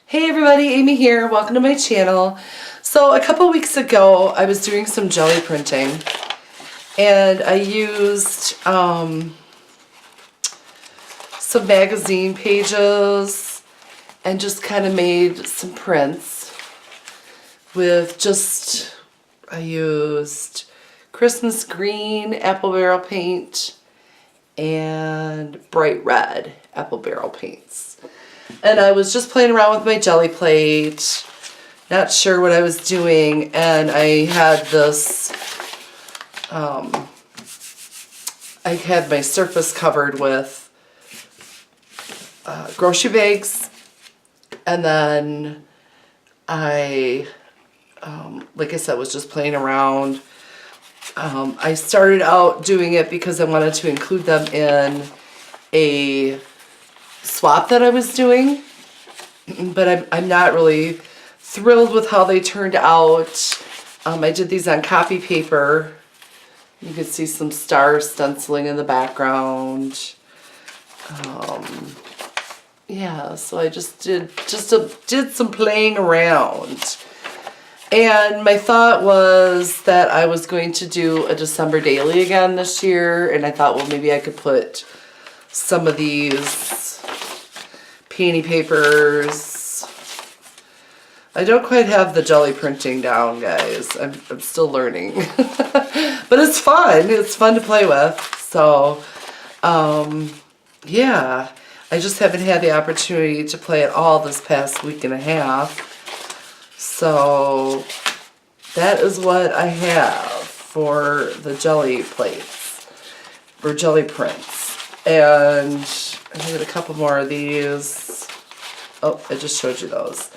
Hey everybody, Amy here. Welcome to my channel. So a couple weeks ago I was doing some jelly printing and I used some magazine pages and just kind of made some prints with I used Christmas green apple barrel paint and bright red apple barrel paints. And I was just playing around with my jelly plate, not sure what I was doing, and I had this, I had my surface covered with grocery bags, and then I, like I said, was just playing around. I started out doing it because I wanted to include them in a swap that I was doing, but I'm not really thrilled with how they turned out. I did these on copy paper. You can see some stars stenciling in the background. Yeah, so I just did some playing around. And my thought was that I was going to do a December daily again this year, and I thought, well, maybe I could put some of these Painty papers. I don't quite have the jelly printing down, guys. I'm still learning. But it's fun. It's fun to play with. So, yeah. I just haven't had the opportunity to play at all this past week and a half. So, that is what I have for the jelly plates, or jelly prints. And I got a couple more of these. Oh, I just showed you those.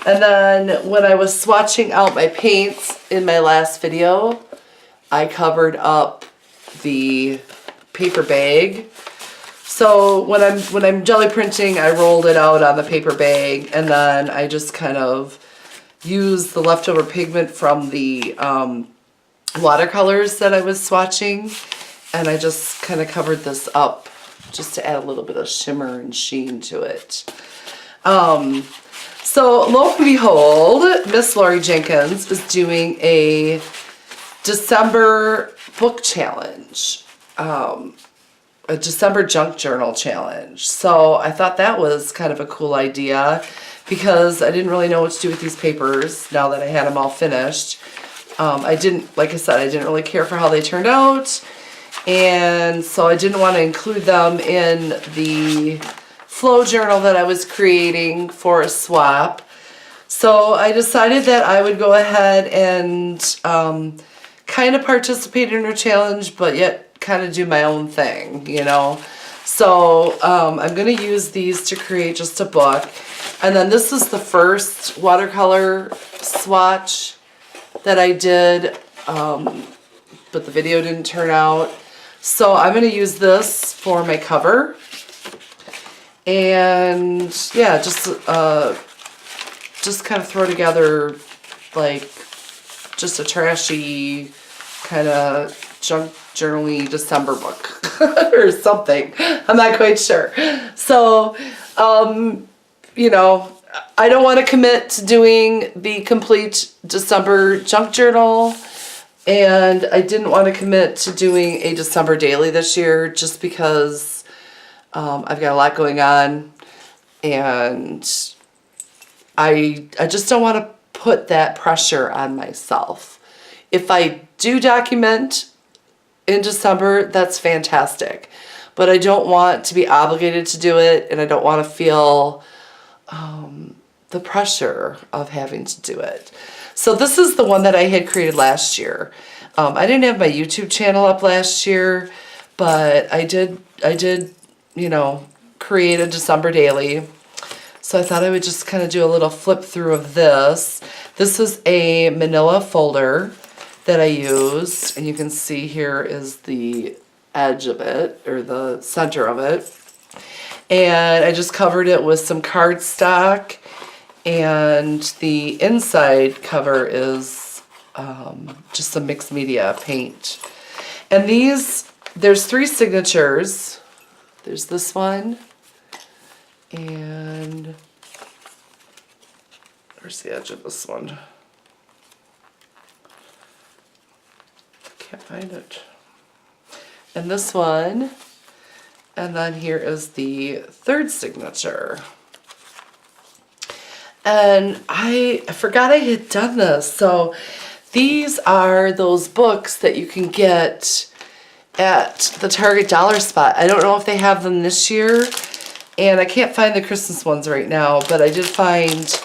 And then when I was swatching out my paints in my last video, I covered up the paper bag. So when I'm jelly printing, I rolled it out on the paper bag, and then I just kind of used the leftover pigment from the watercolors that I was swatching, and I just kind of covered this up just to add a little bit of shimmer and sheen to it. So lo and behold, Miss Lori Jenkins is doing a December book challenge, a December junk journal challenge. So I thought that was kind of a cool idea because I didn't really know what to do with these papers now that I had them all finished. Like I said, I didn't really care for how they turned out. And so I didn't want to include them in the flow journal that I was creating for a swap. So I decided that I would go ahead and kind of participate in her challenge, but yet kind of do my own thing, you know. So I'm going to use these to create just a book. And then this is the first watercolor swatch that I did, but the video didn't turn out. So I'm going to use this for my cover. And yeah, just kind of throw together like just a trashy kind of junk journal-y December book or something. I'm not quite sure. So, you know, I don't want to commit to doing the complete December junk journal, and I didn't want to commit to doing a December daily this year just because I've got a lot going on, and I just don't want to put that pressure on myself. If I do document in December, that's fantastic, but I don't want to be obligated to do it, and I don't want to feel the pressure of having to do it. So this is the one that I had created last year. I didn't have my YouTube channel up last year, but I did, you know, create a December daily. So I thought I would just kind of do a little flip through of this. This is a manila folder that I used, and you can see here is the edge of it, or the center of it. And I just covered it with some cardstock, and the inside cover is just some mixed media paint. And there's 3 signatures. There's this one, and Where's the edge of this one? I can't find it. And this one, and then here is the third signature. And I forgot I had done this. So these are those books that you can get at the Target dollar spot. I don't know if they have them this year, and I can't find the Christmas ones right now, but I did find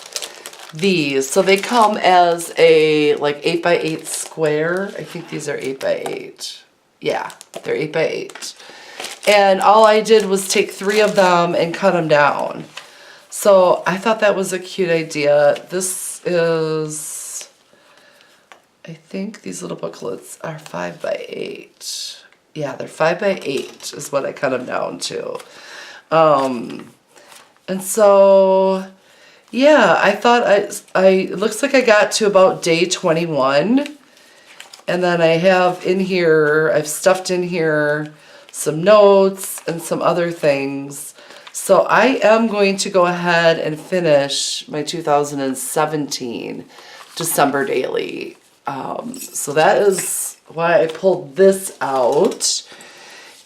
these. So they come as a like 8x8 square. I think these are 8x8. Yeah, they're 8x8. And all I did was take 3 of them and cut them down. So I thought that was a cute idea. This is, I think these little booklets are 5x8. Yeah, they're 5x8 is what I cut them down to. And so, yeah, I thought it looks like I got to about day 21. And then I have in here, I've stuffed in here some notes and some other things. So I am going to go ahead and finish my 2017 December daily. So that is why I pulled this out.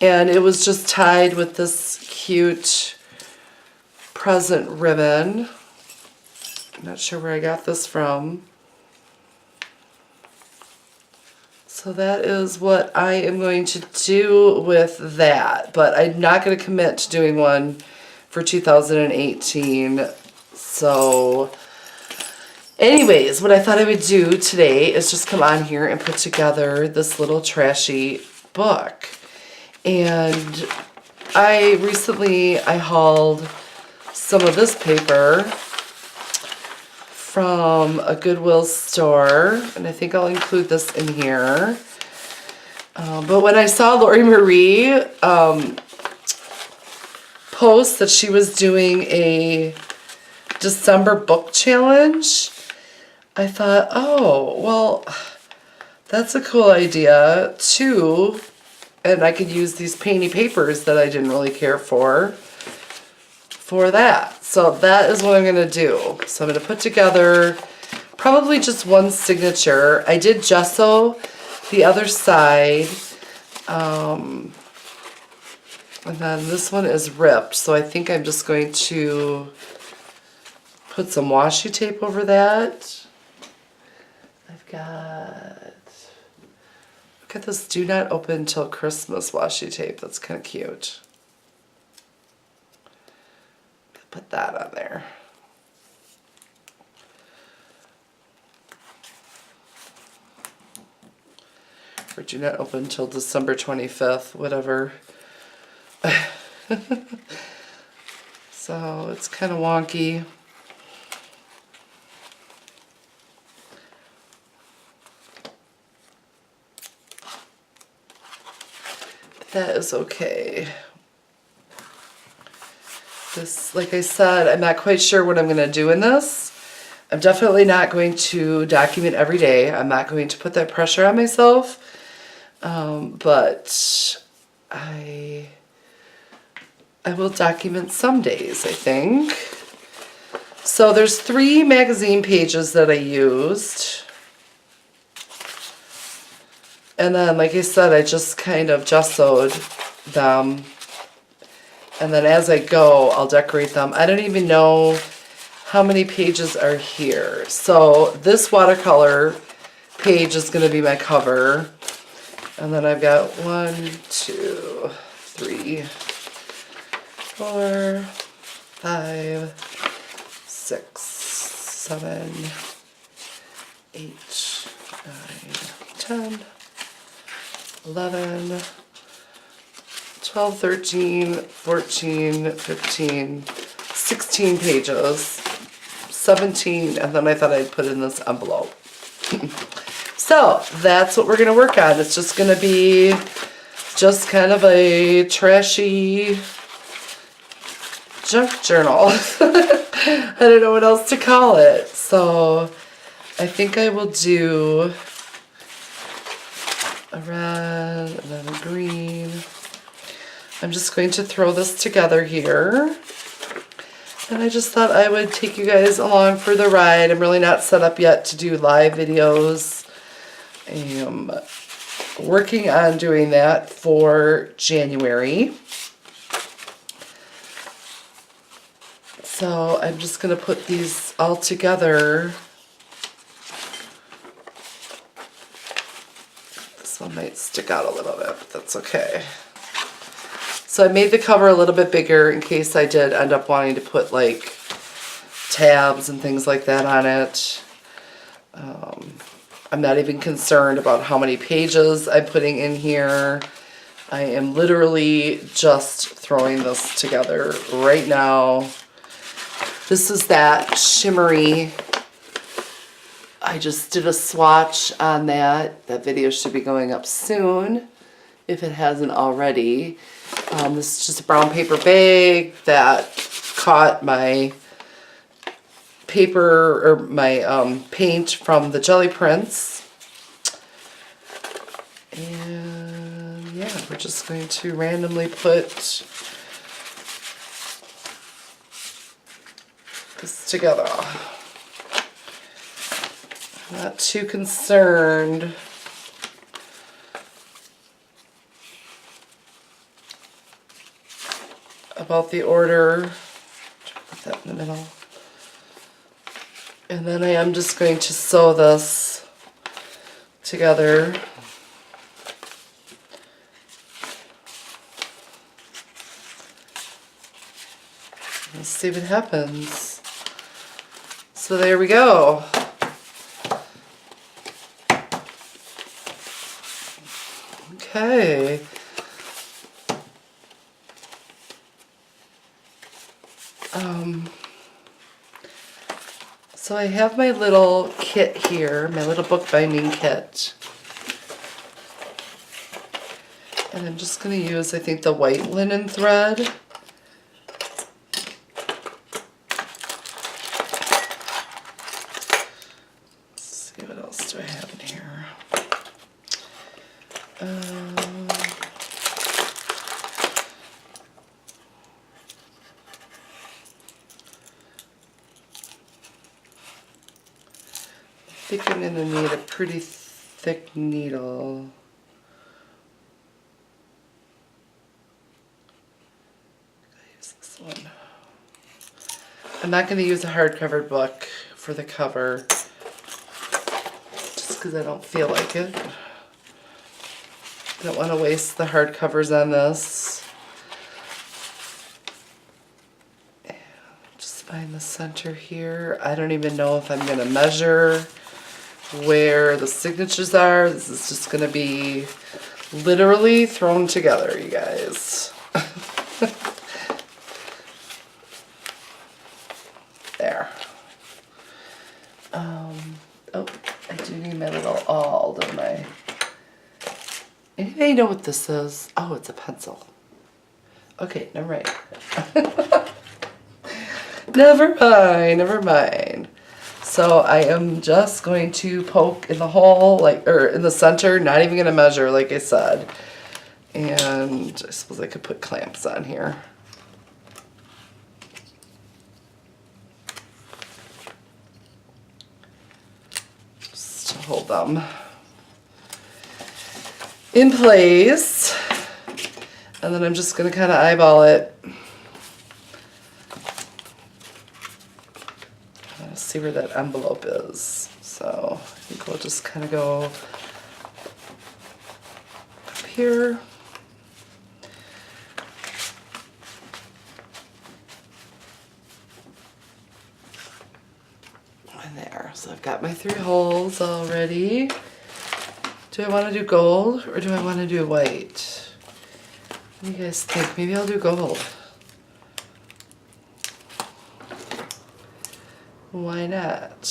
And it was just tied with this cute present ribbon. I'm not sure where I got this from. So that is what I am going to do with that. But I'm not going to commit to doing one for 2018. So anyways, what I thought I would do today is just come on here and put together this little trashy book. And I hauled some of this paper from a Goodwill store, and I think I'll include this in here. But when I saw Lori Marie post that she was doing a December book challenge, I thought, oh, well, that's a cool idea too. And I could use these painty papers that I didn't really care for that. So that is what I'm going to do. So I'm going to put together probably just one signature. I did gesso the other side. And then this one is ripped. So I think I'm just going to put some washi tape over that. I've got, look at this, do not open till Christmas washi tape. That's kind of cute. Put that on there. Or do not open until December 25th, whatever. So it's kind of wonky. But that is okay. This, like I said, I'm not quite sure what I'm going to do in this. I'm definitely not going to document every day. I'm not going to put that pressure on myself. But I will document some days, I think. So there's 3 magazine pages that I used. And then, like I said, I just kind of gessoed them. And then as I go, I'll decorate them. I don't even know how many pages are here. So this watercolor page is going to be my cover. And then I've got 1, 2, 3, 4, 5, 6, 7, 8, 9, 10, 11, 12, 13, 14, 15, 16 pages, 17, and then I thought I'd put in this envelope. So that's what we're going to work on. It's just going to be just kind of a trashy junk journal. I don't know what else to call it. So I think I will do a red and then a green. I'm just going to throw this together here. And I just thought I would take you guys along for the ride. I'm really not set up yet to do live videos. I am working on doing that for January. So I'm just going to put these all together. This one might stick out a little bit, but that's okay. So I made the cover a little bit bigger in case I did end up wanting to put like tabs and things like that on it. I'm not even concerned about how many pages I'm putting in here. I am literally just throwing this together right now. This is that shimmery. I just did a swatch on that. That video should be going up soon if it hasn't already. This is just a brown paper bag that caught my paper or my paint from the jelly prints. And yeah, we're just going to randomly put this together. I'm not too concerned about the order. Put that in the middle. And then I am just going to sew this together. Let's see what happens. So there we go. Okay. So I have my little kit here, my little bookbinding kit. And I'm just going to use, I think, the white linen thread. Let's see, what else do I have in here? I think I'm going to need a pretty thick needle. I'll use this one. I'm not going to use a hardcover book for the cover, just because I don't feel like it. I don't want to waste the hardcovers on this. Just find the center here. I don't even know if I'm going to measure where the signatures are. This is just going to be literally thrown together, you guys. There. Oh, I do need my little awl, don't I? Anybody know what this is? Oh, it's a pencil. Okay, never mind. Never mind, never mind. So I am just going to poke in the hole, or in the center, not even going to measure, like I said. And I suppose I could put clamps on here. Just to hold them in place. And then I'm just going to kind of eyeball it. See where that envelope is. So I think we'll just kind of go up here. And there. So I've got my 3 holes already. Do I want to do gold or do I want to do white? What do you guys think? Maybe I'll do gold. Why not?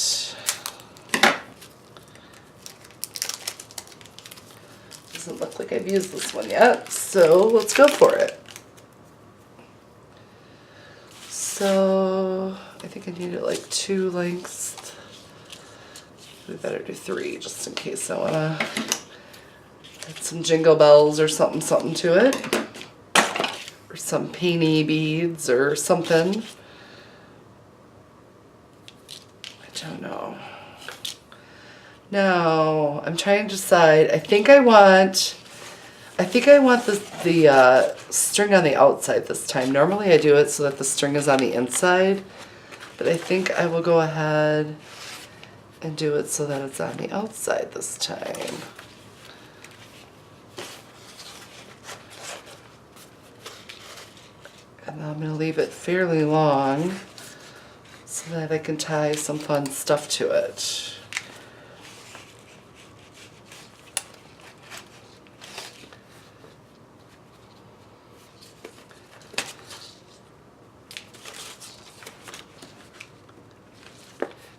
Doesn't look like I've used this one yet, so let's go for it. So I think I needed like 2 lengths. We better do 3 just in case I want to add some jingle bells or something to it. Or some painty beads or something. don't know. Now, I'm trying to decide. I think I want the string on the outside this time. Normally I do it so that the string is on the inside, but I think I will go ahead and do it so that it's on the outside this time. And I'm going to leave it fairly long so that I can tie some fun stuff to it.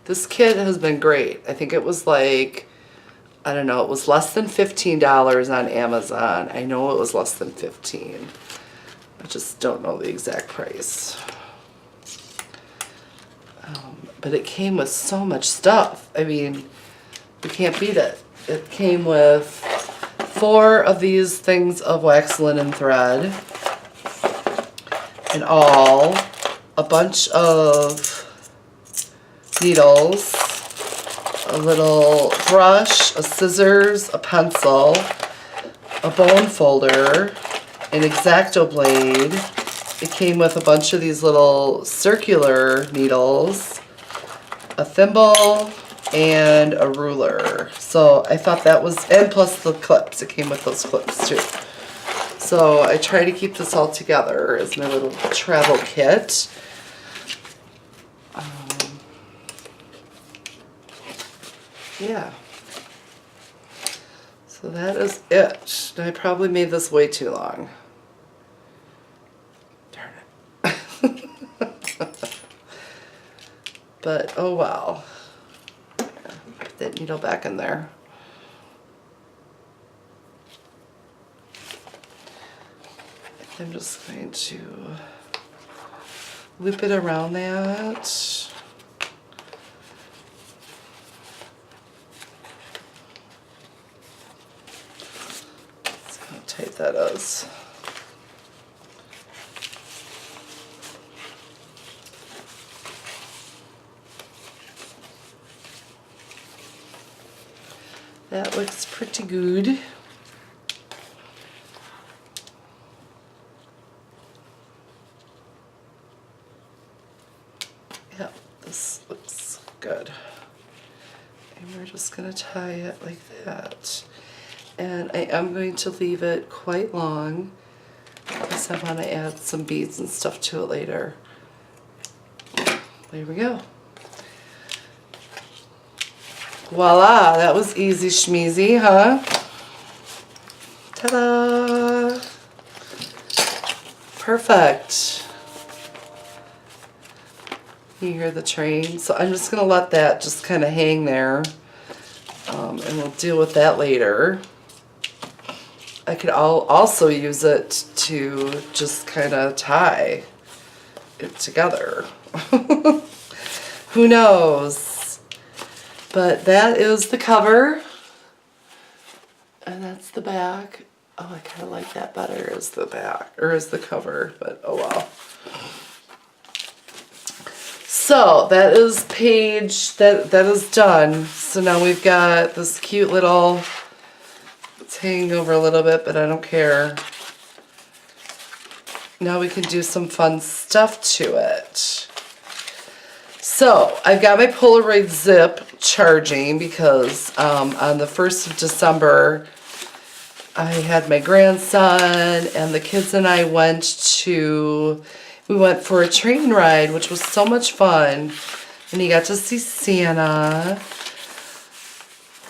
This kit has been great. I think it was like, I don't know, it was less than $15 on Amazon. I know it was less than $15. I just don't know the exact price. But it came with so much stuff. I mean, you can't beat it. It came with 4 of these things of wax linen thread in all, a bunch of needles, a little brush, a scissors, a pencil, a bone folder, an X-Acto blade. It came with a bunch of these little circular needles, a thimble, and a ruler. So I thought that was, and plus the clips. It came with those clips too. So I try to keep this all together as my little travel kit. Yeah. So that is it. I probably made this way too long. Darn it. But oh well. Put that needle back in there. I'm just going to loop it around that. Tight that is. That looks pretty good. Yeah, this looks good. And we're just going to tie it like that. And I am going to leave it quite long because I want to add some beads and stuff to it later. There we go. Voila, that was easy schmeezy, huh? Ta-da! Perfect. You hear the train? So I'm just going to let that just kind of hang there. And we'll deal with that later. I could also use it to just kind of tie it together. Who knows? But that is the cover. And that's the back. Oh, I kind of like that better as the back, or as the cover, but oh well. So that is page, that is done. So now we've got this cute little, it's hanging over a little bit, but I don't care. Now we can do some fun stuff to it. So I've got my Polaroid zip charging because on the 1st of December, I had my grandson and the kids and I went for a train ride, which was so much fun. And he got to see Santa.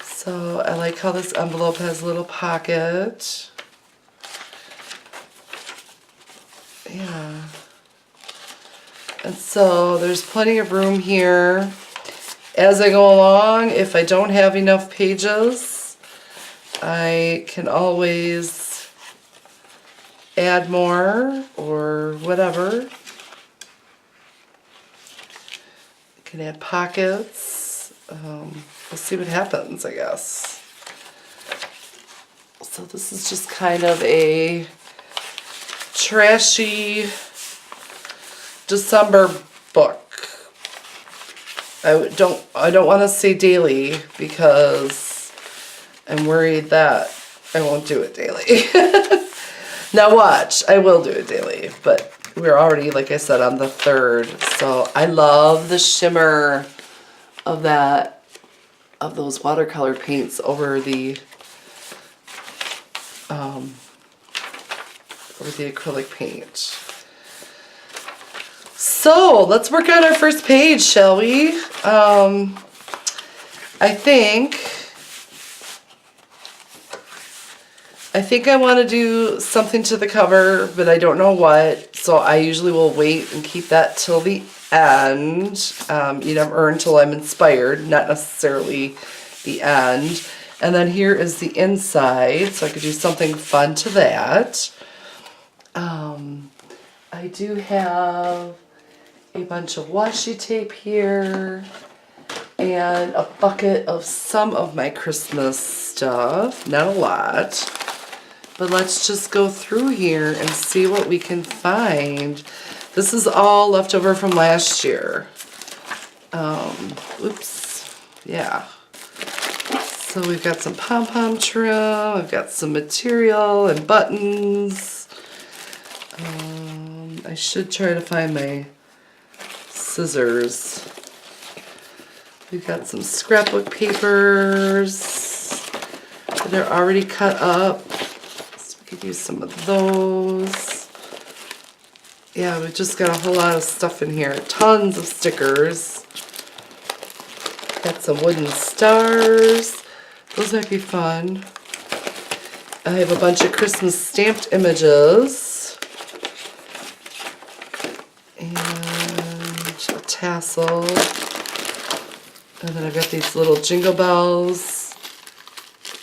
So I like how this envelope has a little pocket. Yeah. And so there's plenty of room here. As I go along, if I don't have enough pages, I can always add more or whatever. I can add pockets. We'll see what happens, I guess. So this is just kind of a trashy December book. I don't want to say daily because I'm worried that I won't do it daily. Now watch, I will do it daily, but we're already, like I said, on the 3rd. So I love the shimmer of those watercolor paints over the acrylic paint. So let's work on our first page, shall we? I think I want to do something to the cover, but I don't know what. So I usually will wait and keep that till the end. You never until I'm inspired, not necessarily the end. And then here is the inside, so I could do something fun to that. I do have a bunch of washi tape here and a bucket of some of my Christmas stuff, not a lot. But let's just go through here and see what we can find. This is all leftover from last year. Oops, yeah. So we've got some pom-pom trim, I've got some material and buttons. I should try to find my scissors. We've got some scrapbook papers that are already cut up. So we could use some of those. Yeah, we've just got a whole lot of stuff in here. Tons of stickers. Got some wooden stars. Those might be fun. I have a bunch of Christmas stamped images. And a tassel. And then I've got these little jingle bells.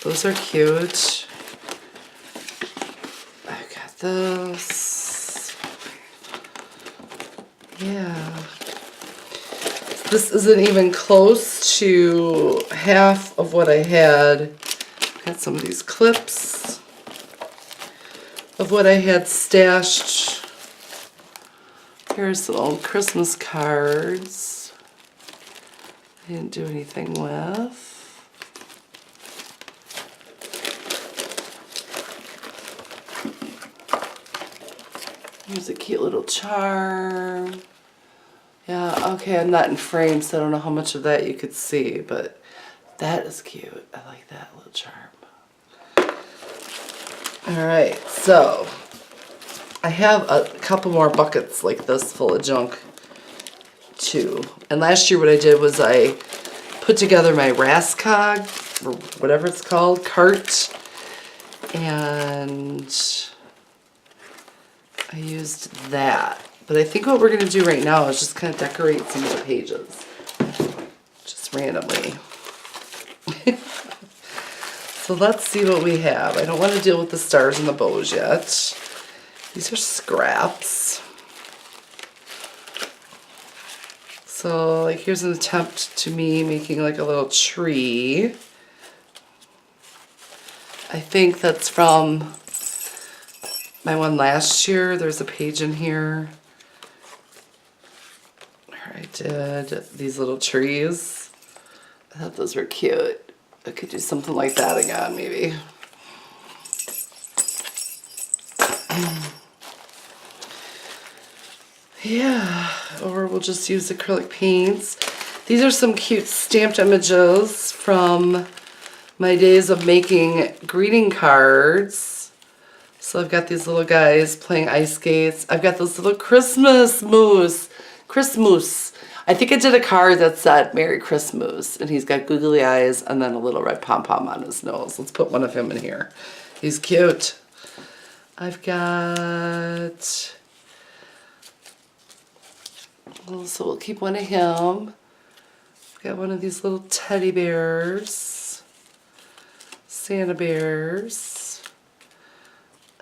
Those are cute. I've got this. Yeah. This isn't even close to half of what I had. Got some of these clips of what I had stashed. Here's some old Christmas cards I didn't do anything with. Here's a cute little charm. Yeah, okay, I'm not in frame, so I don't know how much of that you could see, but that is cute. I like that little charm. Alright, so I have a couple more buckets like this full of junk too. And last year what I did was I put together my Rascog, or whatever it's called, cart, and I used that. But I think what we're going to do right now is just kind of decorate some of the pages. Just randomly. So let's see what we have. I don't want to deal with the stars and the bows yet. These are scraps. So like here's an attempt to me making like a little tree. I think that's from my one last year. There's a page in here where I did these little trees. I thought those were cute. I could do something like that again, maybe. Yeah, or we'll just use acrylic paints. These are some cute stamped images from my days of making greeting cards. So I've got these little guys playing ice skates. I've got this little Christmas moose. I think I did a card that said Merry Christmas, and he's got googly eyes and then a little red pom-pom on his nose. Let's put one of him in here. He's cute. I've got, so we'll keep one of him. I've got one of these little teddy bears, Santa bears.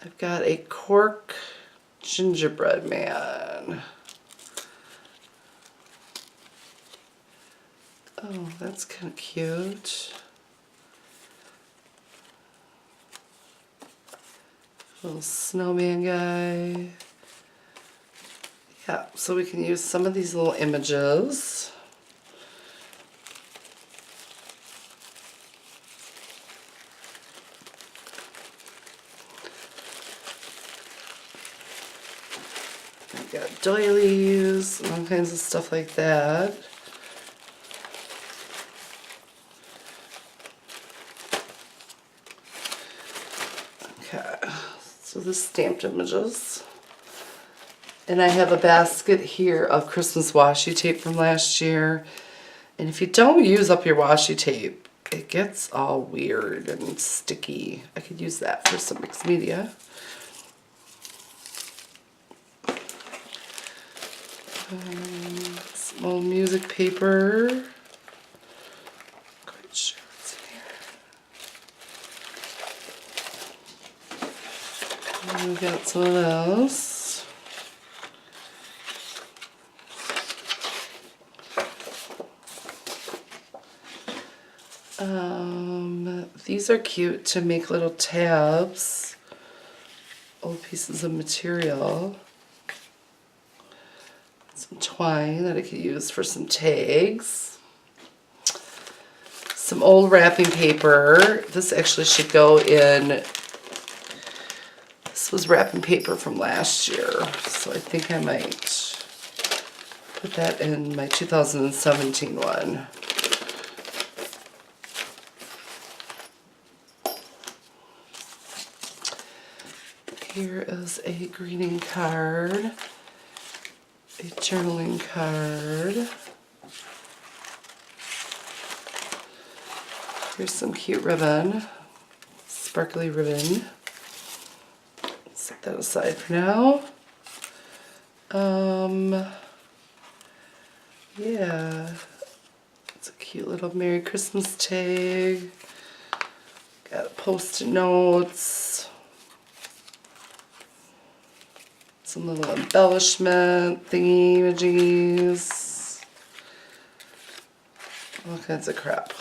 I've got a cork gingerbread man. Oh, that's kind of cute. Little snowman guy. Yeah, so we can use some of these little images. got doilies and all kinds of stuff like that. Okay, so the stamped images. And I have a basket here of Christmas washi tape from last year. And if you don't use up your washi tape, it gets all weird and sticky. I could use that for some mixed media. Some old music paper. Quite sure what's in here. And we got some of those. These are cute to make little tabs. Old pieces of material. Some twine that I could use for some tags. Some old wrapping paper. This actually should go in. This was wrapping paper from last year, so I think I might put that in my 2017 one. Here is a greeting card, a journaling card. Here's some cute ribbon, sparkly ribbon. Set that aside for now. Yeah, it's a cute little Merry Christmas tag. Got post-it notes. Some little embellishment thingy-majiggies. All kinds of crap.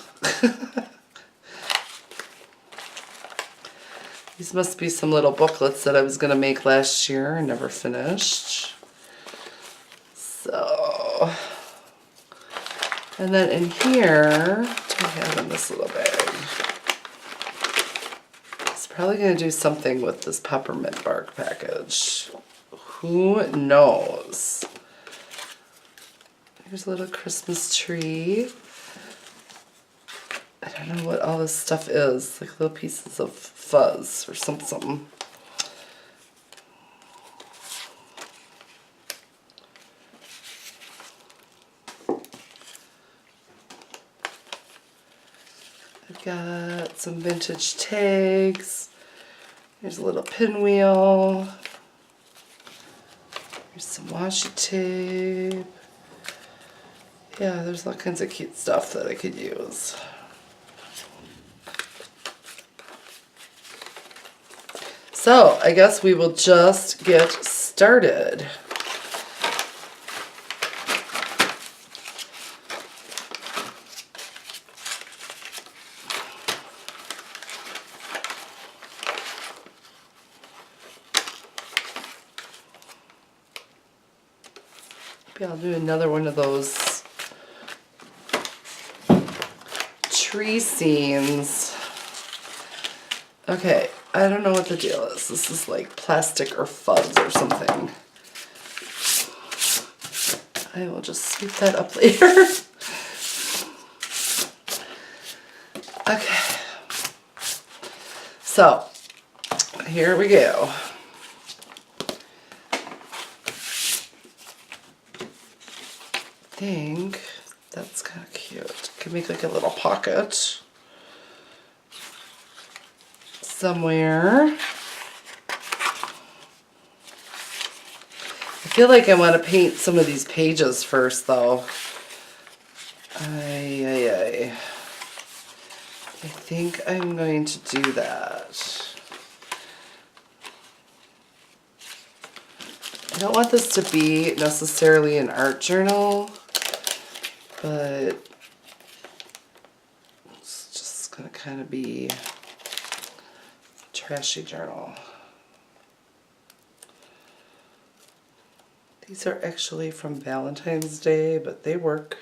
These must be some little booklets that I was going to make last year and never finished. So, and then in here, what do I have in this little bag? It's probably going to do something with this peppermint bark package. Who knows? Here's a little Christmas tree. I don't know what all this stuff is. Like little pieces of fuzz or something. I've got some vintage tags. Here's a little pinwheel. Here's some washi tape. Yeah, there's all kinds of cute stuff that I could use. So, I guess we will just get started. Maybe I'll do another one of those tree scenes. Okay. I don't know what the deal is. This is like plastic or fuzz or something. I will just sweep that up later. Okay. So, here we go. I think that's kind of cute. Can make like a little pocket somewhere. I feel like I want to paint some of these pages first though. I think I'm going to do that. I don't want this to be necessarily an art journal, but it's just going to kind of be Trashy journal. These are actually from Valentine's Day, but they work.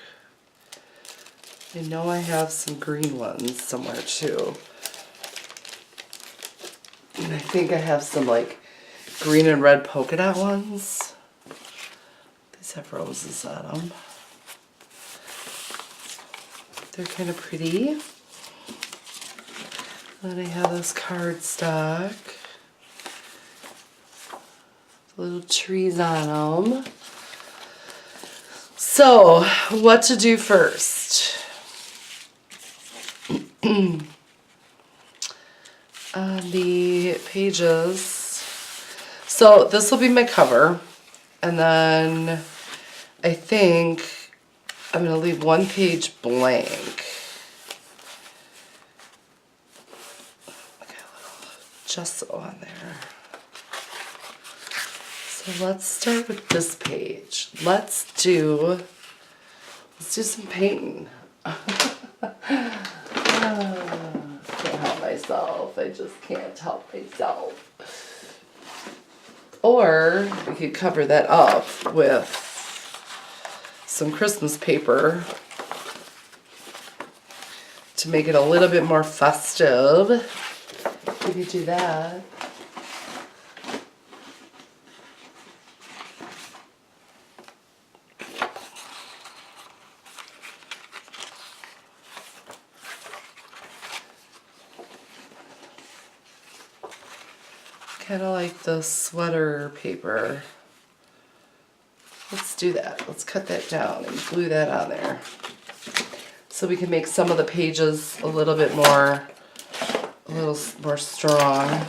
I know I have some green ones somewhere too. And I think I have some like green and red polka dot ones. These have roses on them. They're kind of pretty. Then I have this cardstock. Little trees on them. So, what to do first? On the pages. So, this will be my cover. And then I think I'm going to leave one page blank. I got a little gesso on there. So let's start with this page. Let's do some painting. Can't help myself. I just can't help myself. Or we could cover that up with some Christmas paper to make it a little bit more festive. We could do that. Kind of like the sweater paper. Let's do that. Let's cut that down and glue that on there. So we can make some of the pages a little more strong.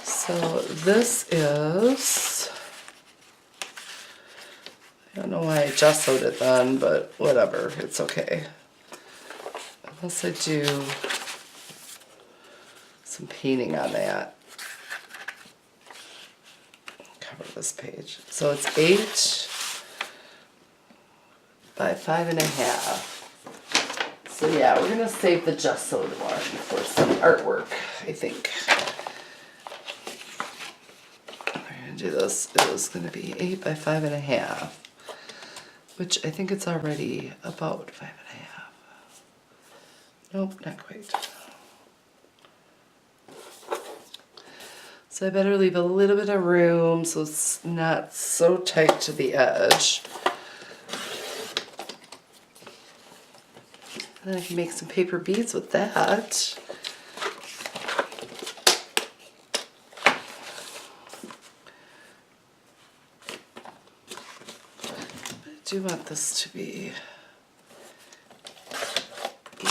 So this is, I don't know why I gessoed it then, but whatever, it's okay. Unless I do some painting on that. Cover this page. So it's 8 by 5.5. So yeah, we're gonna save the gessoed one for some artwork, I think. We're gonna do this. It was gonna be 8 by 5.5, which I think it's already about 5.5. Nope, not quite. So I better leave a little bit of room so it's not so tight to the edge. And then I can make some paper beads with that. I do want this to be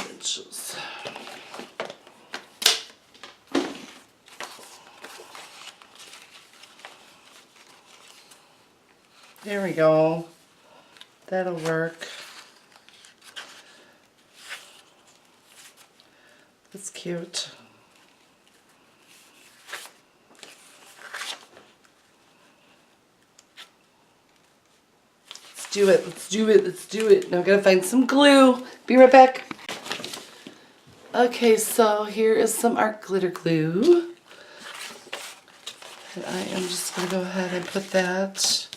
inches. There we go. That'll work. That's cute. Let's do it. Let's do it. Let's do it. Now I'm gonna find some glue. Be right back. Okay, so here is some art glitter glue. And I am just going to go ahead and put that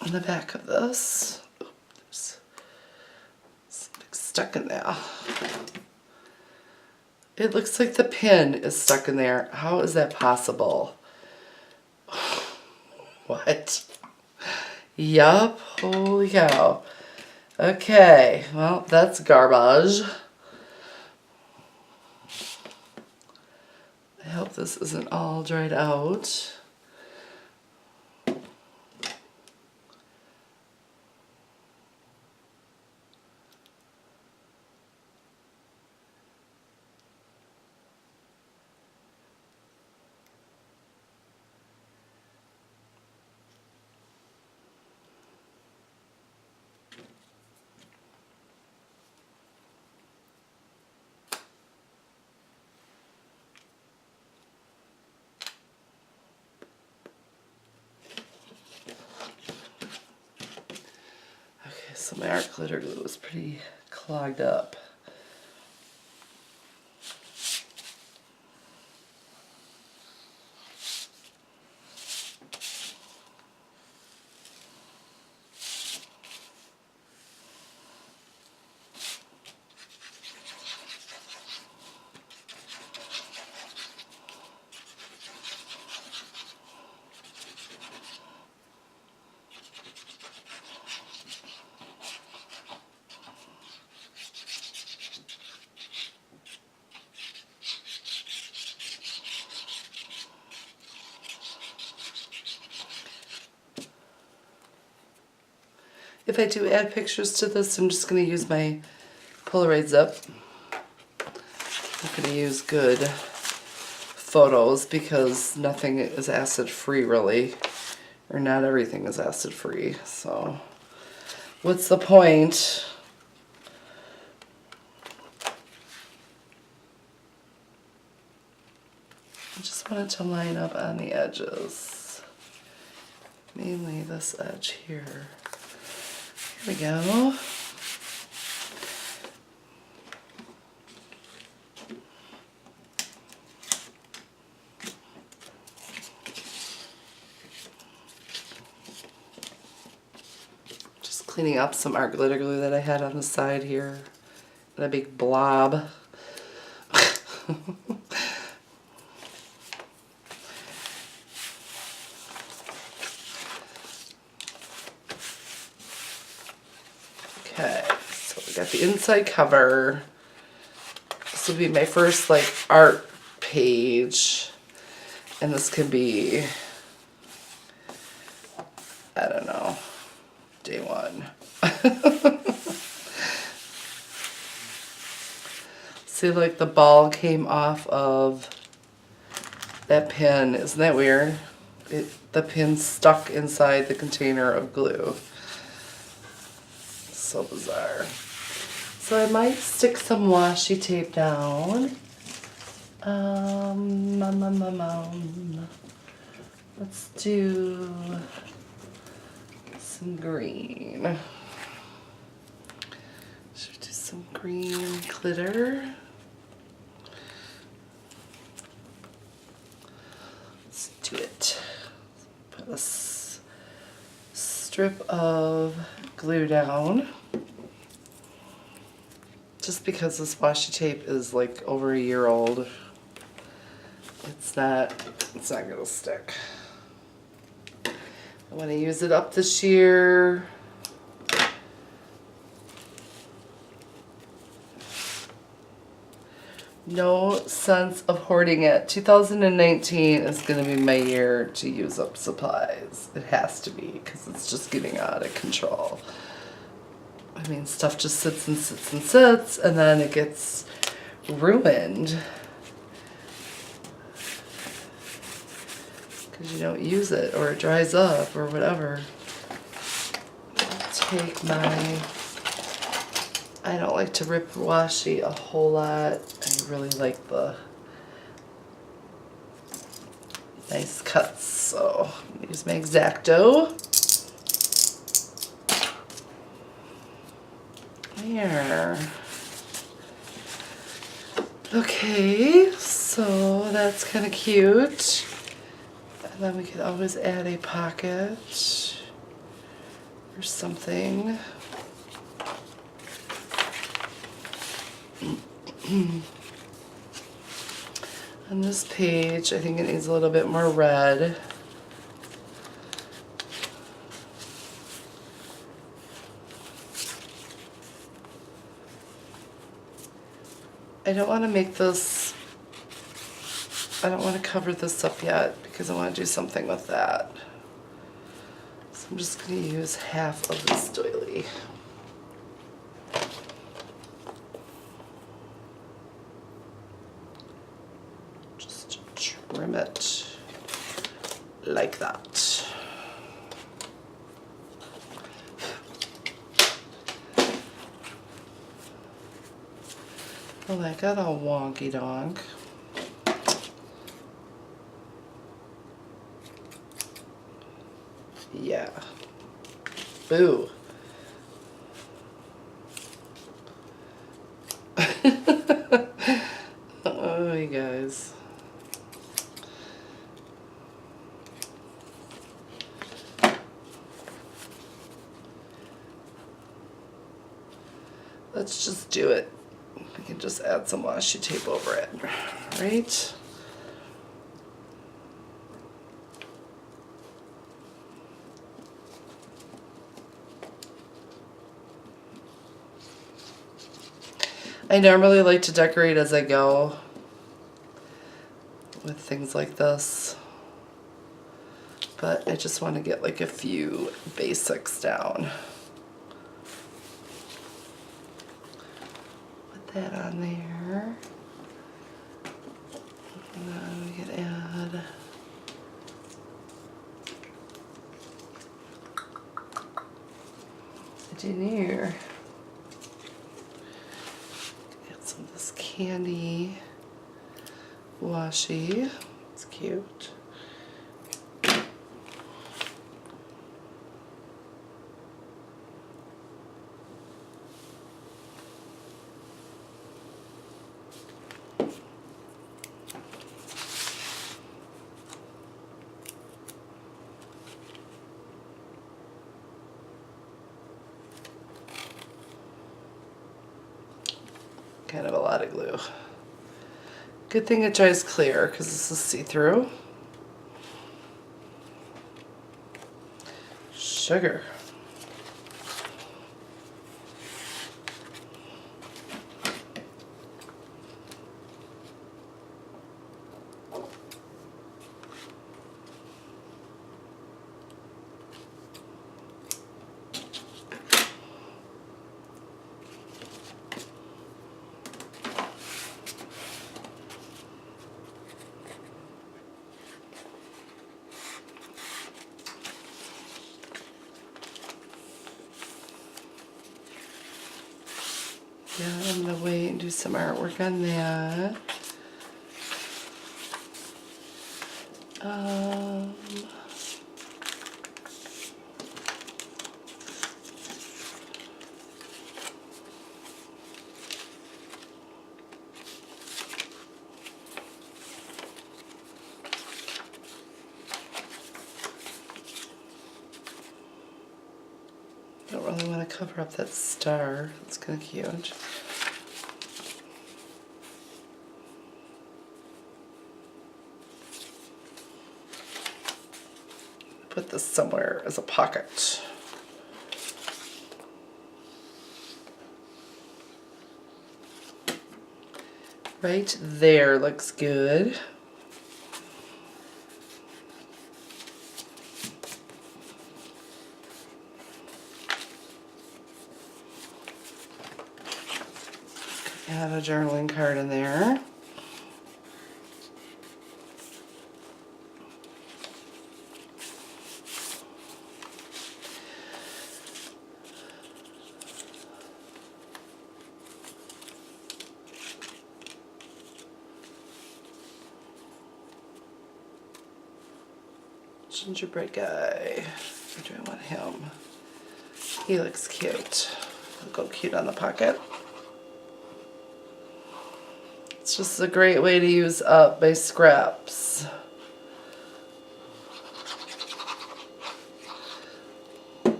on the back of this. Oops, there's something stuck in there. It looks like the pin is stuck in there. How is that possible? What? Yup, holy cow. Okay, well, that's garbage. I hope this isn't all dried out. So my art glitter glue is pretty clogged up. if I do add pictures to this, I'm just going to use my Polaroid zip. I'm going to use good photos because nothing is acid free really, or not everything is acid free, so what's the point? I just want it to line up on the edges, mainly this edge here. Here we go. Cleaning up some art glitter glue that I had on the side here in a big blob. Okay, so we got the inside cover. This will be my first like art page, and this can be, I don't know, day one. See, like the ball came off of that pin. Isn't that weird? The pin stuck inside the container of glue. So bizarre. So I might stick some washi tape down. Let's do some green. Should we do some green glitter? Let's do it. Put a strip of glue down. Just because this washi tape is like over a year old, it's not gonna stick. I want to use it up this year. No sense of hoarding it. 2019 is going to be my year to use up supplies. It has to be, because it's just getting out of control. I mean, stuff just sits and sits and sits, and then it gets ruined because you don't use it, or it dries up, or whatever. Take my... I don't like to rip washi a whole lot. I really like the nice cuts, so I'm gonna use my X-Acto. There. Okay, so that's kind of cute. And then we could always add a pocket or something. On this page, I think it needs a little bit more red. I don't want to make this, I don't want to cover this up yet because I want to do something with that. So I'm just going to use half of this doily. Just trim it like that. Well, I got all wonky donk. Yeah. Boo. Oh, you guys. Let's just do it. We can just add some washi tape over it, right? I normally like to decorate as I go with things like this, but I just want to get like a few basics down. that on there. And then we can add a denier. Add some of this candy washi. It's cute. Kind of a lot of glue. Good thing it dries clear because this is see-through. Sugar. Yeah, I'm gonna wait and do some artwork on that. Don't really want to cover up that star. It's kind of cute. Put this somewhere as a pocket. Right there looks good. Add a journaling card in there. Gingerbread guy. Where do I want him? He looks cute. He'll go cute on the pocket. It's just a great way to use up my scraps. And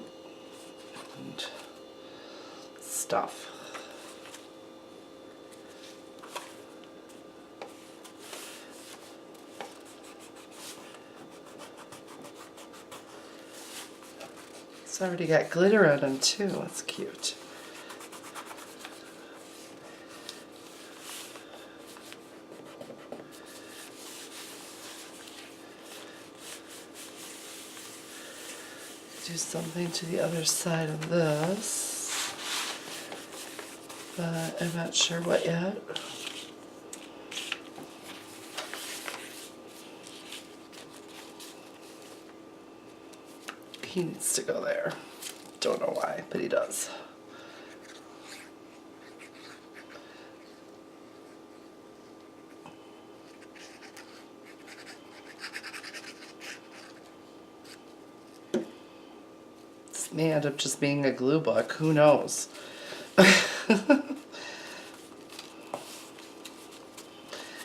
stuff. It's already got glitter on them too. That's cute. Do something to the other side of this, but I'm not sure what yet. He needs to go there. Don't know why, but he does. This may end up just being a glue book. Who knows?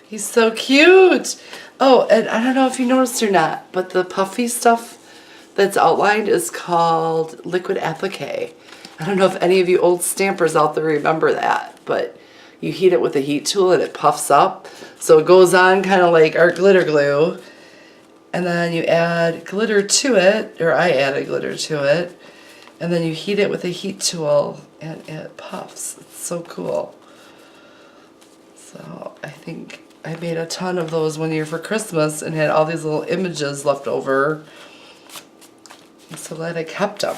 He's so cute. Oh, and I don't know if you noticed or not, but the puffy stuff that's outlined is called liquid applique. I don't know if any of you old stampers out there remember that, but you heat it with a heat tool and it puffs up. So it goes on kind of like our glitter glue, and then you add glitter to it, or I added glitter to it, and then you heat it with a heat tool and it puffs. It's so cool. So I think I made a ton of those one year for Christmas and had all these little images left over. I'm so glad I kept them.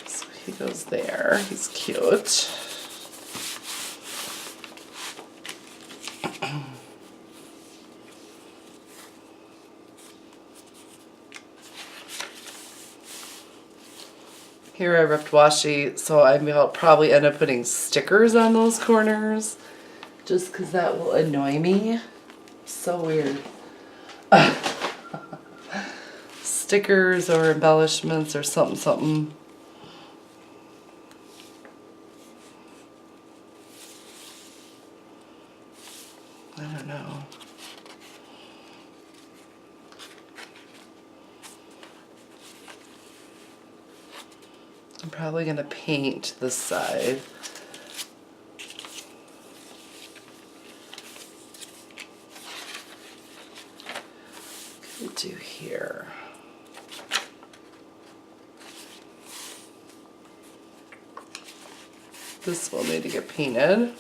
So he goes there. He's cute. Here I ripped washi, so I'll probably end up putting stickers on those corners just because that will annoy me. So weird. Stickers or embellishments or something. I don't know. I'm probably going to paint this side. What do we do here? This will need to get painted.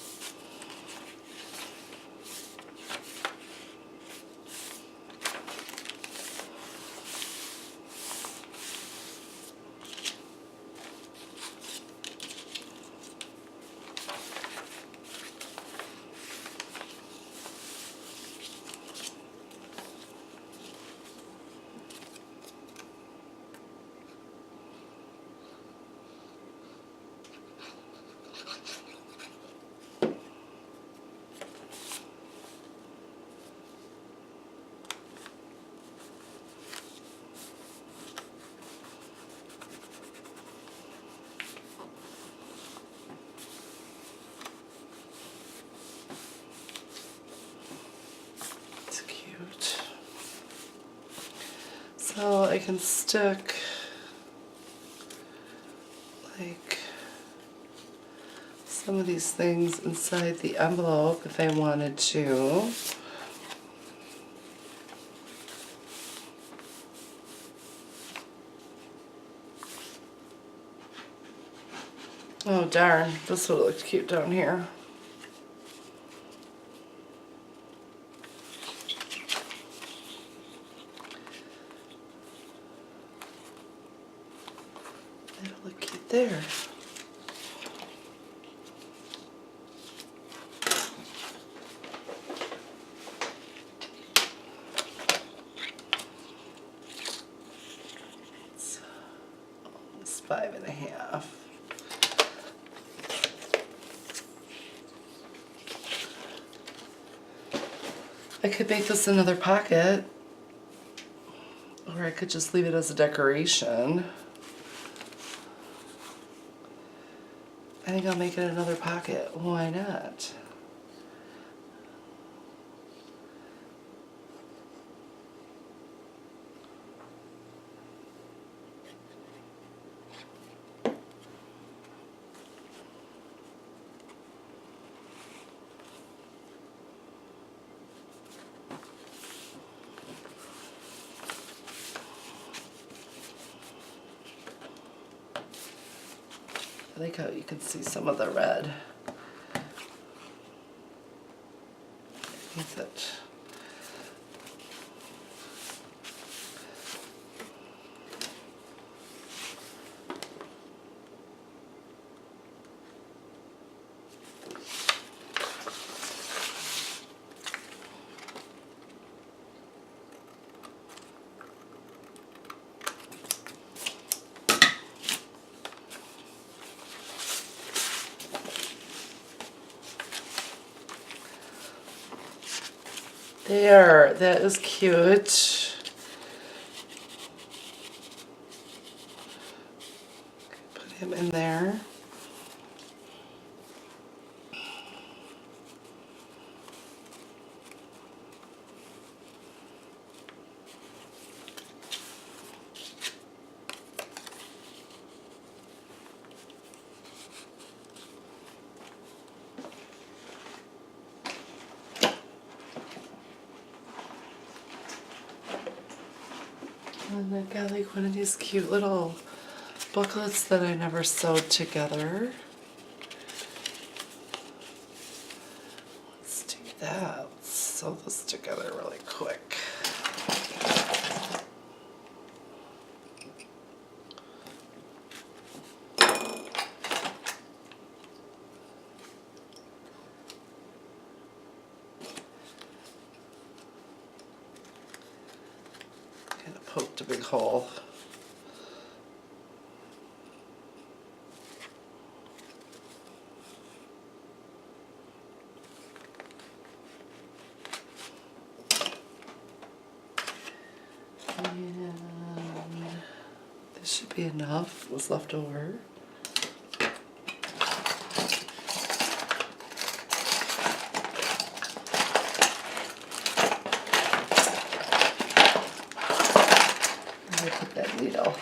So I can stick like some of these things inside the envelope if I wanted to. Oh darn, this would look cute down here. It'll look cute there. It's almost 5.5. I could make this another pocket, or I could just leave it as a decoration. I think I'll make it another pocket. Why not? I like how you can see some of the red underneath it. There, that is cute. Put him in there. And I've got like one of these cute little booklets that I never sewed together. Let's do that. Let's sew this together really quick. Kind of poked a big hole. This should be enough. What's left over. Let me put that needle.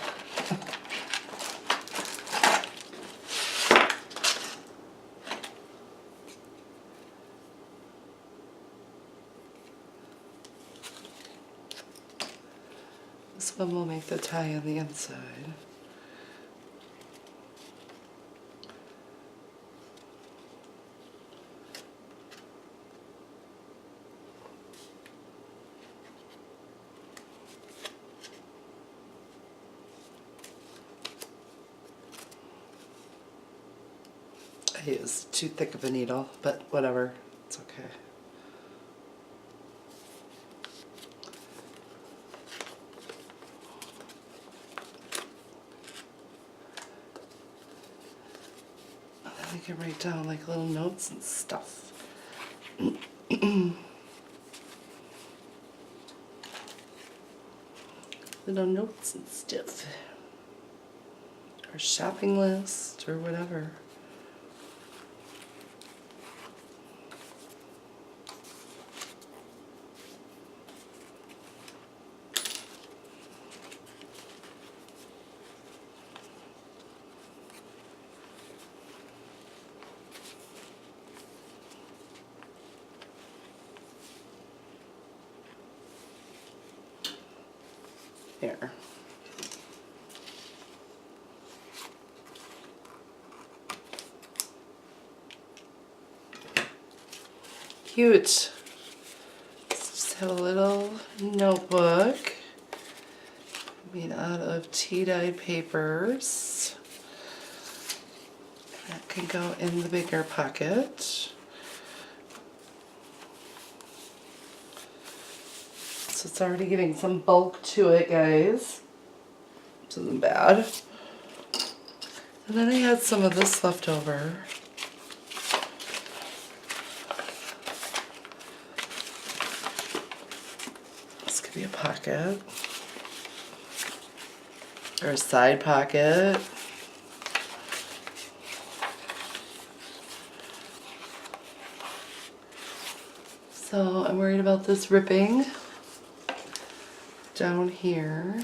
This one will make the tie on the inside. I used too thick of a needle, but whatever, it's okay. And then we can write down like little notes and stuff. Little notes and stuff. Or shopping list or whatever. Here. Cute. Let's just have a little notebook made out of tea-dyed papers. That can go in the bigger pocket. So it's already getting some bulk to it, guys. Which isn't bad. And then I had some of this left over. This could be a pocket. Or a side pocket. So I'm worried about this ripping down here.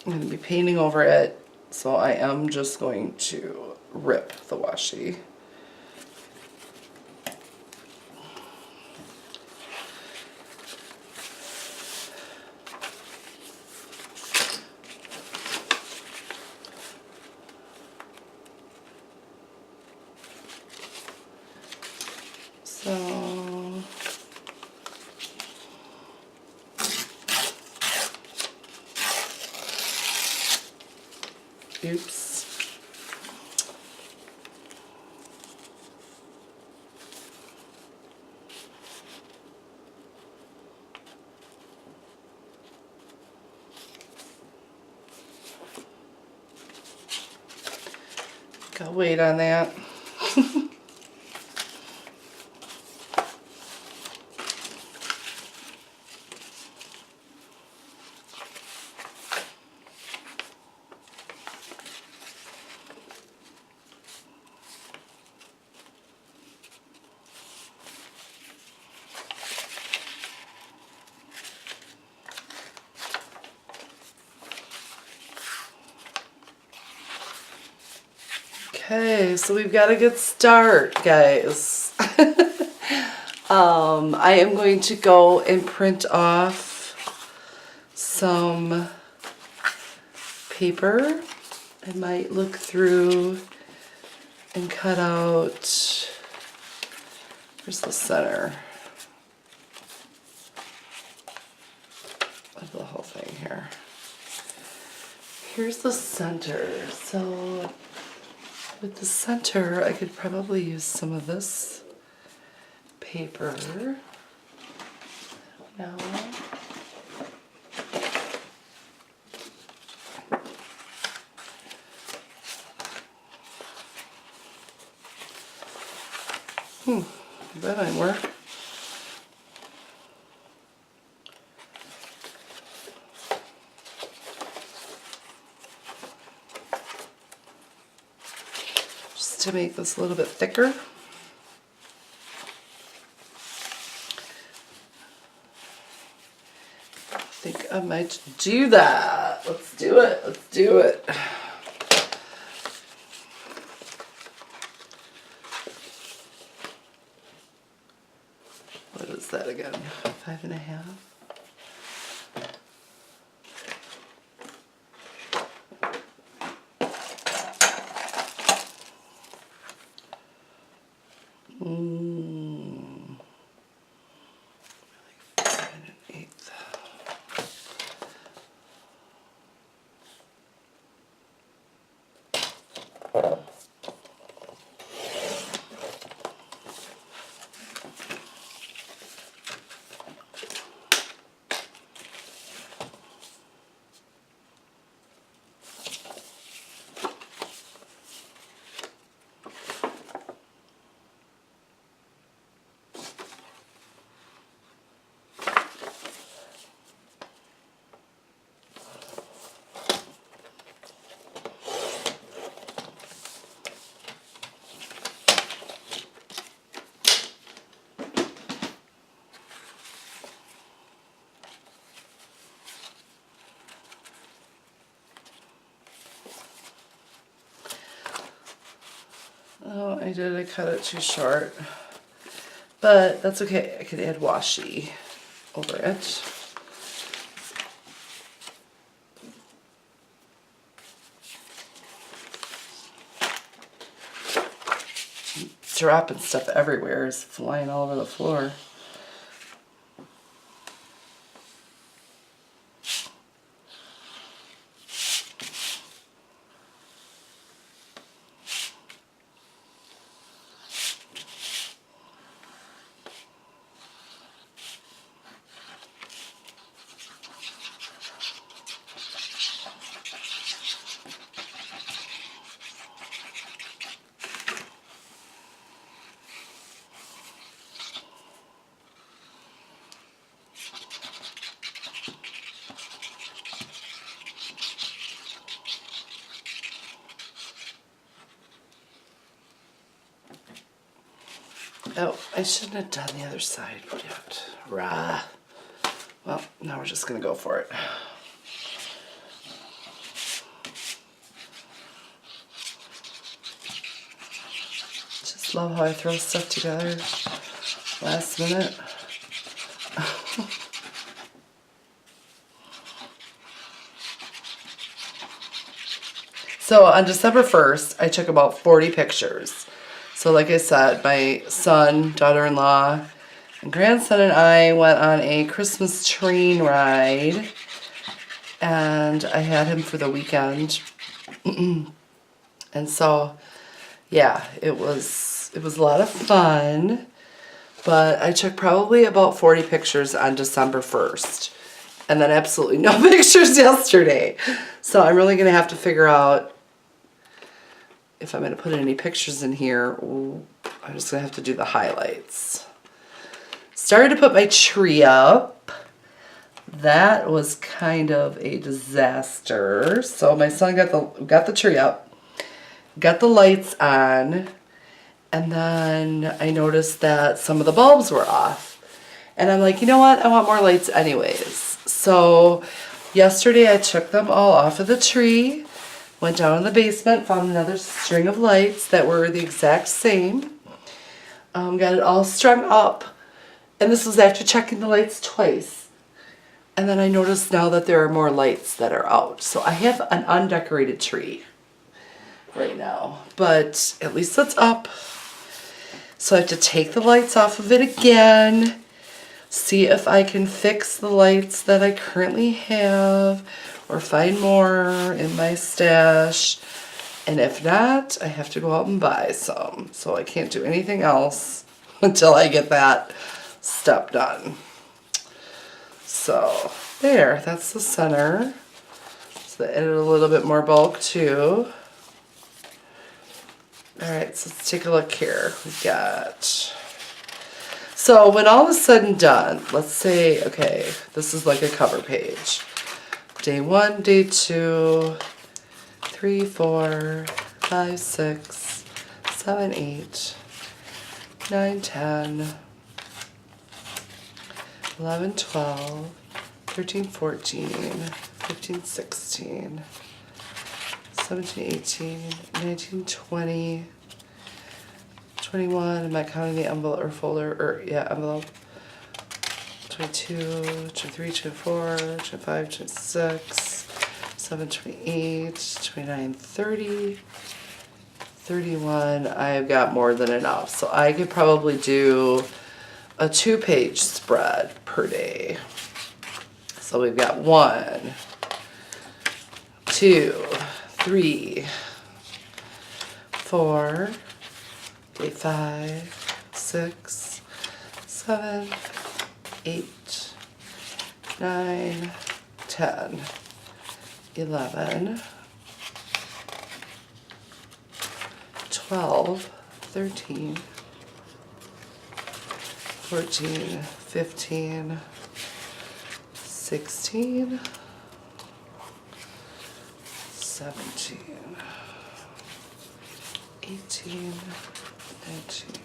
I'm going to be painting over it, so I am just going to rip the washi. So oops. Got weight on that. Okay, so we've got a good start, guys. I am going to go and print off some paper. I might look through and cut out, where's the center of the whole thing here? Here's the center. So with the center, I could probably use some of this paper. Now, that might work. to make this a little bit thicker. I think I might do that. Let's do it. Let's do it. What is that again? 5.5? Like 5 1/8. Oh, I cut it too short. But that's okay. I could add washi over it. Dropping stuff everywhere. It's flying all over the floor. Oh, I shouldn't have done the other side yet. Rah. Well, now we're just going to go for it. Just love how I throw stuff together last minute. So on December 1st, I took about 40 pictures. So like I said, my son, daughter-in-law, and grandson and I went on a Christmas train ride. And I had him for the weekend. And so, yeah, it was a lot of fun. But I took probably about 40 pictures on December 1st. And then absolutely no pictures yesterday. So I'm really going to have to figure out if I'm going to put any pictures in here. I'm just going to have to do the highlights. Started to put my tree up. That was kind of a disaster. So my son got the tree up, got the lights on, and then I noticed that some of the bulbs were off. And I'm like, you know what? I want more lights anyways. So yesterday I took them all off of the tree. Went down in the basement, found another string of lights that were the exact same. Got it all strung up. And this was after checking the lights twice. And then I noticed now that there are more lights that are out. So I have an undecorated tree right now. But at least it's up. So I have to take the lights off of it again. See if I can fix the lights that I currently have. Or find more in my stash. And if not, I have to go out and buy some. So I can't do anything else until I get that step done. So there, that's the center. So that added a little bit more bulk too. Alright, so let's take a look here. We've got... So when all is said and done, let's say, okay, this is like a cover page. Day 1, day 2, 3, 4, 5, 6, 7, 8, 9, 10, 11, 12, 13, 14, 15, 16, 17, 18, 19, 20, 21. Am I counting the envelope or folder? Or, yeah, envelope. 22, 23, 24, 25, 26, 7, 28, 29, 30, 31. I've got more than enough. So I could probably do a 2-page spread per day. So we've got 1, 2, 3, 4, 5, 6, 7, 8, 9, 10, 11, 12, 13, 14, 15, 16, 17, 18, 19,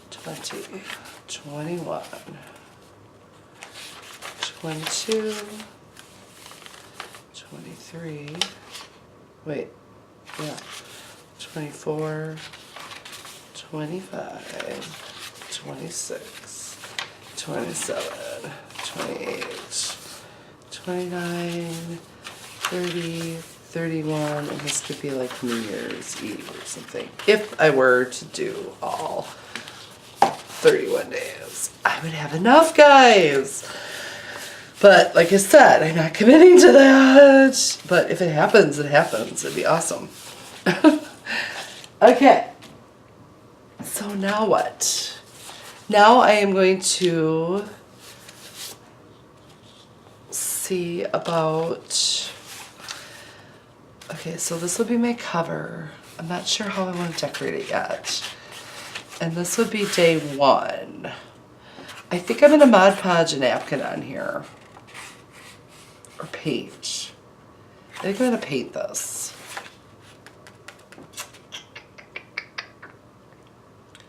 20, 21, 22, 23, wait, yeah, 24, 25, 26, 27, 28, 29, 30, 31, and this could be like New Year's Eve or something. If I were to do all 31 days, I would have enough, guys. But like I said, I'm not committing to that. But if it happens, it happens. It'd be awesome. Okay. So now what? Now I am going to see about... Okay, so this would be my cover. I'm not sure how I want to decorate it yet. And this would be day 1. I think I'm going to Mod Podge a napkin on here. Or paint. I think I'm going to paint this.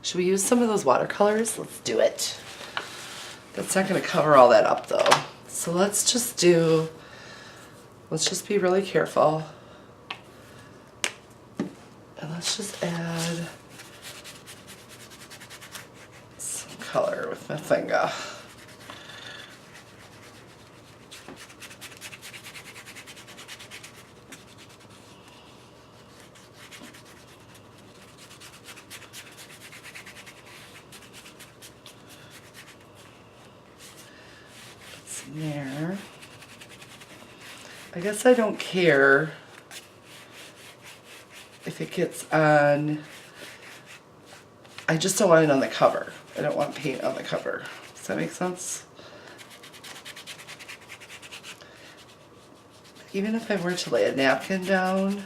Should we use some of those watercolors? Let's do it. That's not going to cover all that up though. So let's just be really careful. And let's just add some color with my finger. It's in there. I guess I don't care if it gets on. I just don't want it on the cover. I don't want paint on the cover. Does that make sense? Even if I were to lay a napkin down,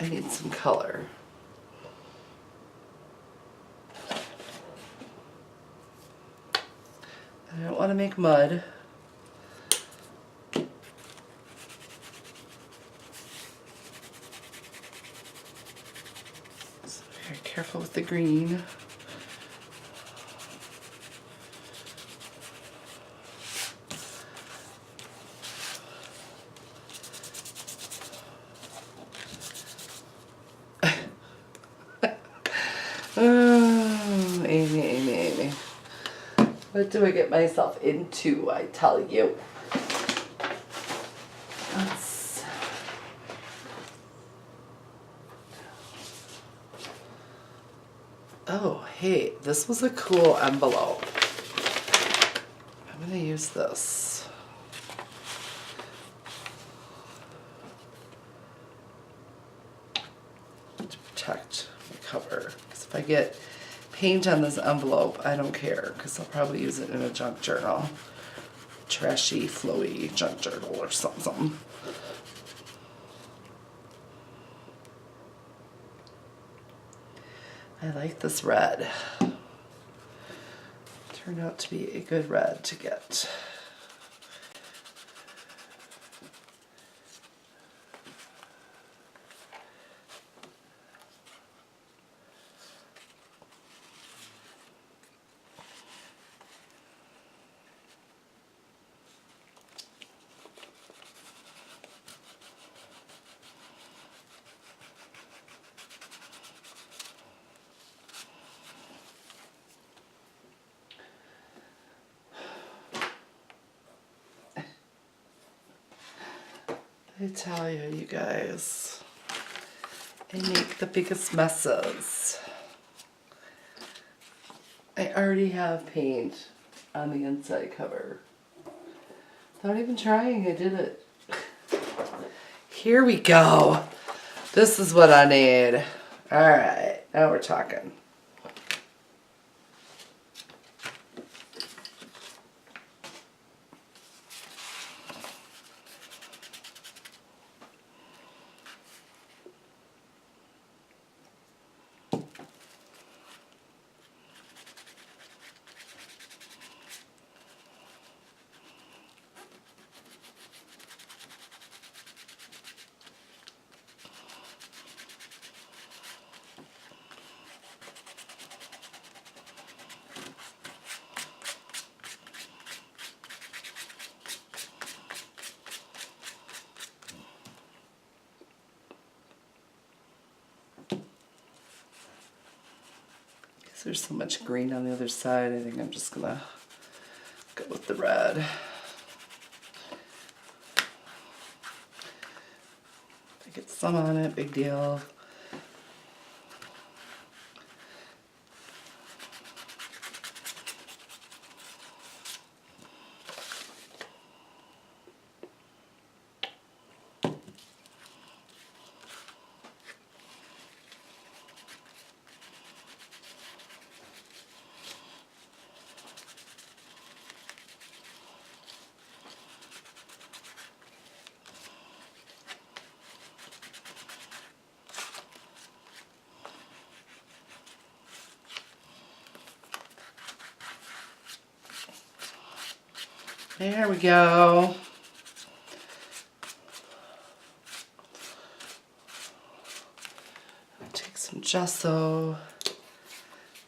I need some color. I don't want to make mud. So very careful with the green. Oh, Amy. What do I get myself into, I tell you? Oh, hey, this was a cool envelope. I'm going to use this. To protect my cover. Because if I get paint on this envelope, I don't care, because I'll probably use it in a junk journal. Trashy, flowy junk journal or something. I like this red. Turned out to be a good red to get. I tell you, you guys, I make the biggest messes. I already have paint on the inside cover. Without even trying, I did it. Here we go. This is what I need. Alright, now we're talking. There's so much green on the other side, I think I'm just gonna go with the red. I get some on it, big deal. There we go. Take some gesso.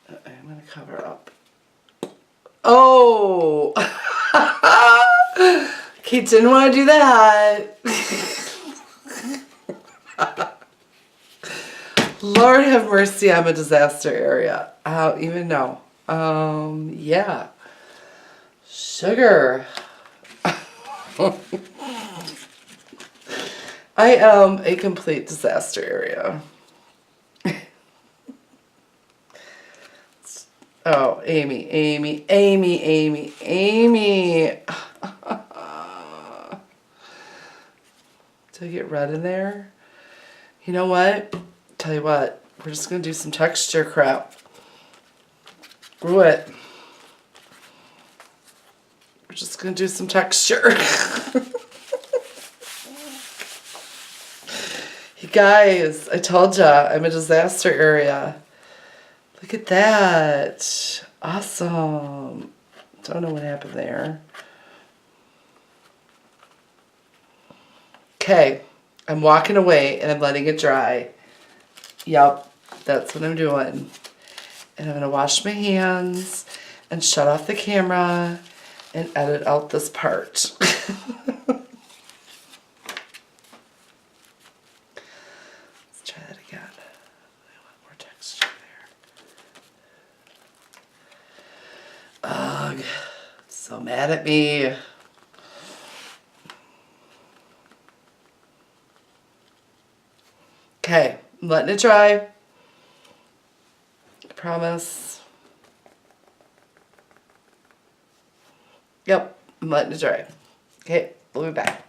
I'm going to cover up. Oh! Kate didn't want to do that. Lord have mercy, I'm a disaster area. I don't even know. Yeah. Sugar. I am a complete disaster area. Oh, Amy. Did I get red in there? You know what? Tell you what, we're just going to do some texture crap. Screw it. We're just going to do some texture. You guys, I told ya, I'm a disaster area. Look at that. Awesome. Don't know what happened there. Okay, I'm walking away and I'm letting it dry. Yep, that's what I'm doing. And I'm going to wash my hands and shut off the camera and edit out this part. Let's try that again. I want more texture there. Ugh, so mad at me. Okay, I'm letting it dry. I promise. Yep, I'm letting it dry. Okay, we'll be back.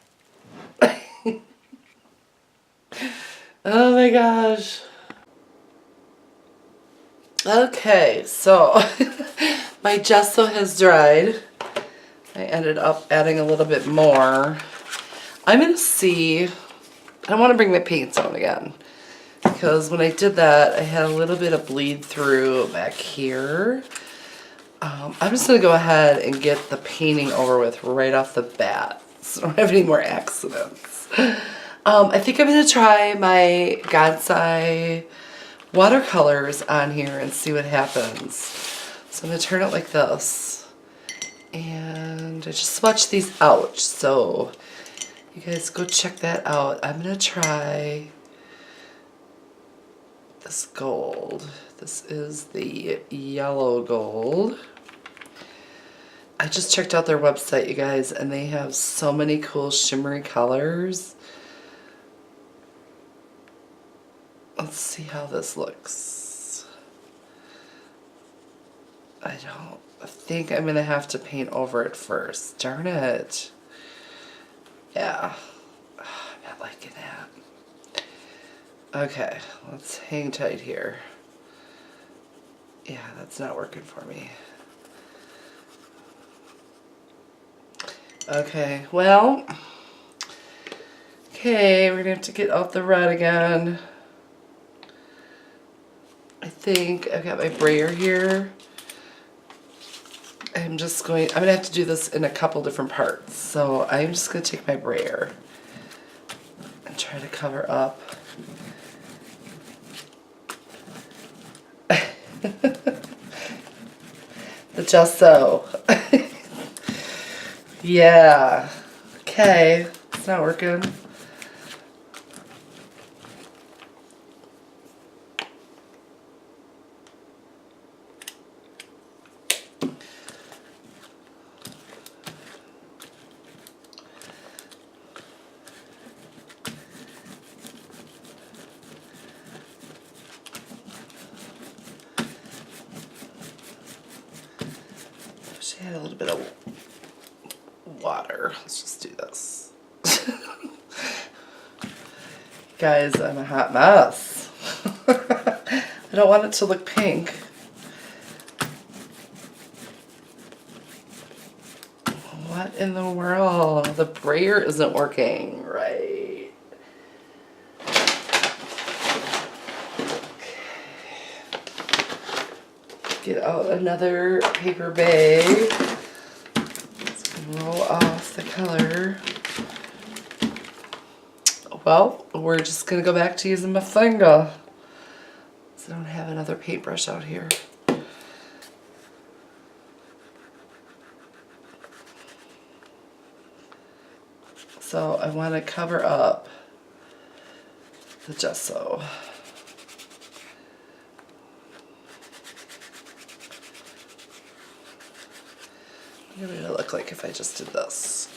Oh my gosh. Okay, so my gesso has dried. I ended up adding a little bit more. I'm going to see, I want to bring my paints on again. Because when I did that, I had a little bit of bleed through back here. I'm just going to go ahead and get the painting over with right off the bat, so I don't have any more accidents. I think I'm going to try my God's Eye watercolors on here and see what happens. So I'm going to turn it like this. And I just swatched these out, so you guys go check that out. I'm going to try this gold. This is the yellow gold. I just checked out their website, you guys, and they have so many cool shimmery colors. Let's see how this looks. I think I'm gonna have to paint over it first. Darn it. Yeah. I'm not liking that. Okay, let's hang tight here. Yeah, that's not working for me. Okay, well, okay, we're gonna have to get out the red again. I think I've got my brayer here. I'm gonna have to do this in a couple different parts. So I'm just gonna take my brayer and try to cover up. The gesso. Yeah. Okay. It's not working. She had a little bit of water. Let's just do this. Guys, I'm a hot mess. I don't want it to look pink. What in the world? The brayer isn't working right. Get out another paper bag. Roll off the color. Well, we're just gonna go back to using my finger. So I don't have another paintbrush out here. So I want to cover up the gesso. What would it look like if I just did this?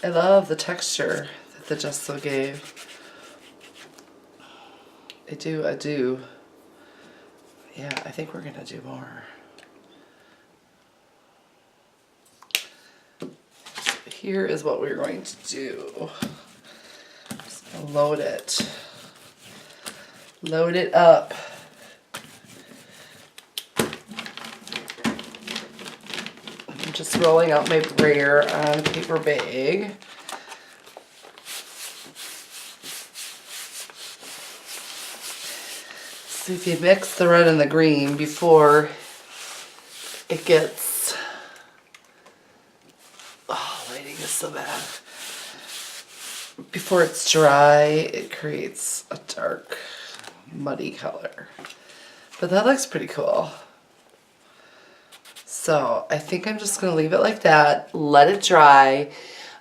I love the texture that the gesso gave. I do. Yeah, I think we're gonna do more. So here is what we're going to do. Just gonna load it. Load it up. I'm just rolling out my brayer on a paper bag. So if you mix the red and the green before it gets, oh, lighting is so bad. Before it's dry, it creates a dark, muddy color. But that looks pretty cool. So I think I'm just gonna leave it like that, let it dry.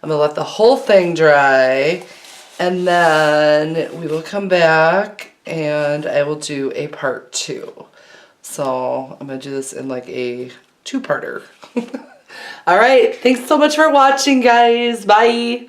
I'm gonna let the whole thing dry, and then we will come back and I will do a part 2. So I'm gonna do this in like a 2-parter. All right, thanks so much for watching, guys. Bye.